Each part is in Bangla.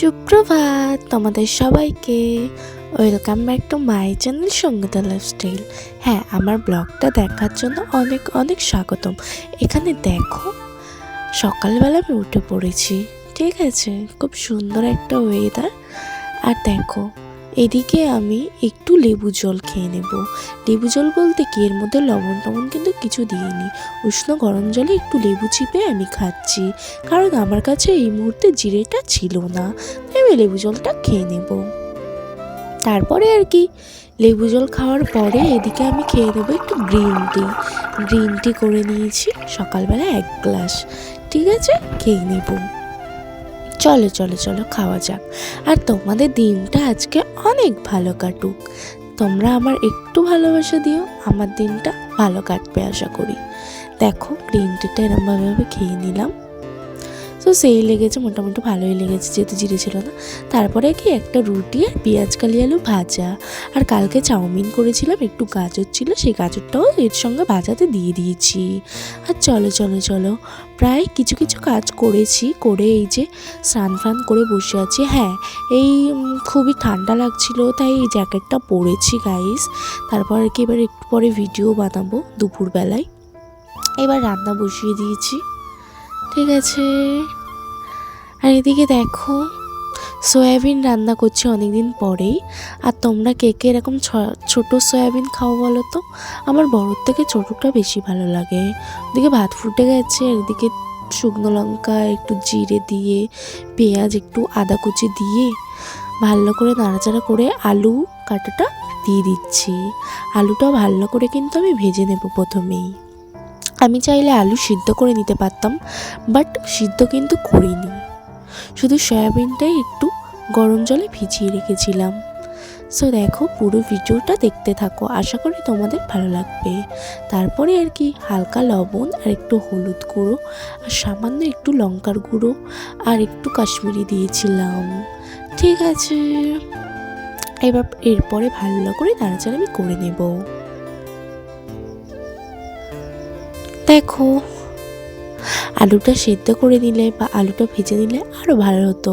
সুপ্রভাত তোমাদের সবাইকে। Welcome back to my channel Sangeeta lifestyle. হ্যাঁ, আমার ব্লগটা দেখার জন্য অনেক অনেক স্বাগতম। এখানে দেখো, সকালবেলা আমি উঠে পড়েছি, ঠিক আছে, খুব সুন্দর একটা ওয়েদার। আর দেখো, এদিকে আমি একটু লেবু জল খেয়ে নেব। লেবু জল বলতে কি, এর মধ্যে লবণ টবণ কিন্তু কিছু দিইনি। উষ্ণ গরম জলে একটু লেবু চিপে আমি খাচ্ছি, কারণ আমার কাছে এই মুহূর্তে জিরেটা ছিল না, তাই আমি লেবু জলটা খেয়ে নেব। তারপরে আর কি, লেবু জল খাওয়ার পরে এদিকে আমি খেয়ে নেবো একটু গ্রিন টি করে নিয়েছি সকালবেলা 1 গ্লাস, ঠিক আছে, খেয়ে নেব। চলো চলো চলো খাওয়া যাক। আর তোমাদের দিনটা আজকে অনেক ভালো কাটুক। তোমরা আমার একটু ভালোবাসা দিও, আমার দিনটা ভালো কাটবে আশা করি। দেখো, গ্রিন টিটা এরমভাবে খেয়ে নিলাম, তো সেই লেগেছে, মোটামুটি ভালোই লেগেছে যেহেতু জিরে ছিল না। তারপরে কি একটা রুটি আর পেঁয়াজ কালি আলু ভাজা, আর কালকে চাউমিন করেছিলাম, একটু গাজর ছিল, সেই গাজরটাও এর সঙ্গে ভাজাতে দিয়ে দিয়েছি। আর চলো চলো চলো, প্রায় কিছু কিছু কাজ করেছি, করে এই যে স্নান ফান করে বসে আছি। হ্যাঁ, এই খুবই ঠান্ডা লাগছিল, তাই এই জ্যাকেটটা পরেছি গাইস। তারপর আর কি এবার একটু পরে ভিডিও বানাবো দুপুরবেলায়। এবার রান্না বসিয়ে দিয়েছি, ঠিক আছে। আর এদিকে দেখো, সয়াবিন রান্না করছি অনেকদিন পরেই। আর তোমরা কে কে এরকম ছোট সয়াবিন খাও বলো তো? আমার বড়োর থেকে ছোটোটা বেশি ভালো লাগে। ওদিকে ভাত ফুটে গেছে, আর এদিকে শুকনো লঙ্কা একটু জিরে দিয়ে, পেঁয়াজ একটু আদা কুচি দিয়ে ভালো করে নাড়াচাড়া করে আলু কাটাটা দিয়ে দিচ্ছি। আলুটা ভালো করে কিন্তু আমি ভেজে নেব প্রথমেই। আমি চাইলে আলু সিদ্ধ করে নিতে পারতাম, বাট সিদ্ধ কিন্তু করিনি, শুধু সয়াবিনটাই একটু গরম জলে ভিজিয়ে রেখেছিলাম। সো দেখো, পুরো ভিডিওটা দেখতে থাকো, আশা করি তোমাদের ভালো লাগবে। তারপরে আর কি হালকা লবণ আর একটু হলুদ গুঁড়ো আর সামান্য একটু লঙ্কার গুঁড়ো আর একটু কাশ্মীরি দিয়েছিলাম, ঠিক আছে। এবার এরপরে ভালো করে নাড়াচাড়া আমি করে নেব। দেখো, আলুটা সেদ্ধ করে নিলে বা আলুটা ভেজে নিলে আরও ভালো হতো।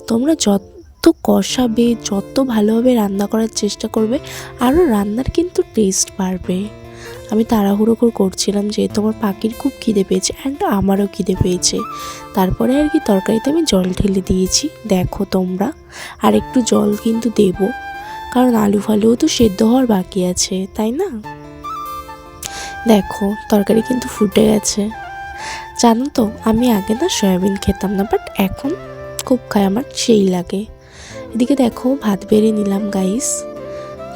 তোমরা যত কষাবে, যত ভালোভাবে রান্না করার চেষ্টা করবে, আরও রান্নার কিন্তু টেস্ট বাড়বে। আমি তাড়াহুড়ো করে করছিলাম যেহেতু আমার পাখির খুব খিদে পেয়েছে, অ্যান্ড আমারও খিদে পেয়েছে। তারপরে আর কি তরকারিতে আমি জল ঢেলে দিয়েছি, দেখো তোমরা। আর একটু জল কিন্তু দেব, কারণ আলু ফালুও তো সেদ্ধ হওয়ার বাকি আছে, তাই না? দেখো, তরকারি কিন্তু ফুটে গেছে। জানো তো, আমি আগে না সয়াবিন খেতাম না, বাট এখন খুব খাই, আমার সেই লাগে। এদিকে দেখো, ভাত বেড়ে নিলাম গাইস,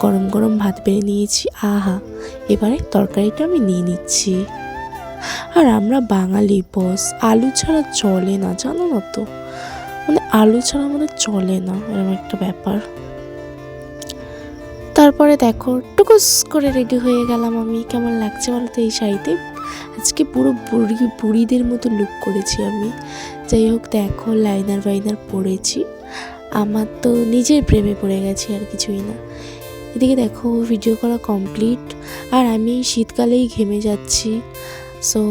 গরম গরম ভাত বেড়ে নিয়েছি। আহা, এবারে তরকারিটা আমি নিয়ে নিচ্ছি। আর আমরা বাঙালি বস, আলু ছাড়া চলে না, জানো না তো, মানে আলু ছাড়া আমাদের চলে না, এরকম একটা ব্যাপার। তারপরে দেখো, টুকুস করে রেডি হয়ে গেলাম আমি। কেমন লাগছে বলো তো এই শাড়িতে? আজকে পুরো বুড়িদের মতো লুক করেছি আমি। যাই হোক, দেখো লাইনার বাইনার পরেছি, আমার তো নিজের প্রেমে পড়ে গেছি, আর কিছুই না। এদিকে দেখো, ভিডিও করা কমপ্লিট, আর আমি শীতকালেই ঘেমে যাচ্ছি। সো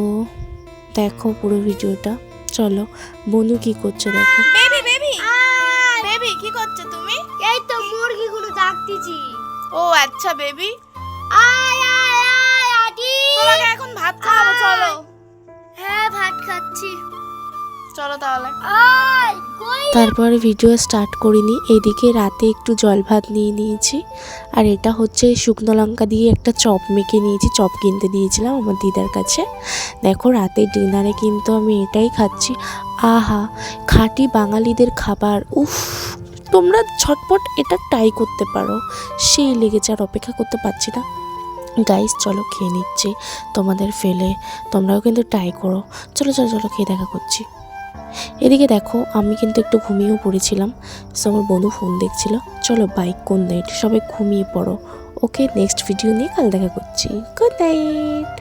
দেখো পুরো ভিডিওটা। চলো, বনু কি করছে দেখো। বেবি বেবি বেবি কি করছো তুমি? এই তো মুরগিগুলো ডাকতেছি। ও আচ্ছা বেবি, আয় আয় আয় আদি। তোমাকে এখন ভাত খাওয়াবো, চলো। হ্যাঁ, ভাত খাচ্ছি। চলো তাহলে। আয় কই? তারপরে ভিডিও স্টার্ট করিনি। এদিকে রাতে একটু জল ভাত নিয়ে নিয়েছি, আর এটা হচ্ছে শুকনো লঙ্কা দিয়ে একটা চপ মেখে নিয়েছি, চপ কিনতে দিয়েছিলাম আমার দিদার কাছে। দেখো, রাতে ডিনারে কিন্তু আমি এটাই খাচ্ছি। আহা, খাঁটি বাঙালিদের খাবার, উফ। তোমরা ঝটপট এটা ট্রাই করতে পারো, সেই লেগেছে, আর অপেক্ষা করতে পারছি না গাইস। চলো খেয়ে নিচ্ছি তোমাদের ফেলে, তোমরাও কিন্তু ট্রাই করো। চলো চলো চলো, খেয়ে দেখা করছি। এদিকে দেখো, আমি কিন্তু একটু ঘুমিয়েও পড়েছিলাম, সো আমার বন্ধু ফোন দেখছিল। চলো বাইক কোন নাইট, সবাই ঘুমিয়ে পড়ো। ওকে, নেক্সট ভিডিও নিয়ে কাল দেখা করছি। Good night.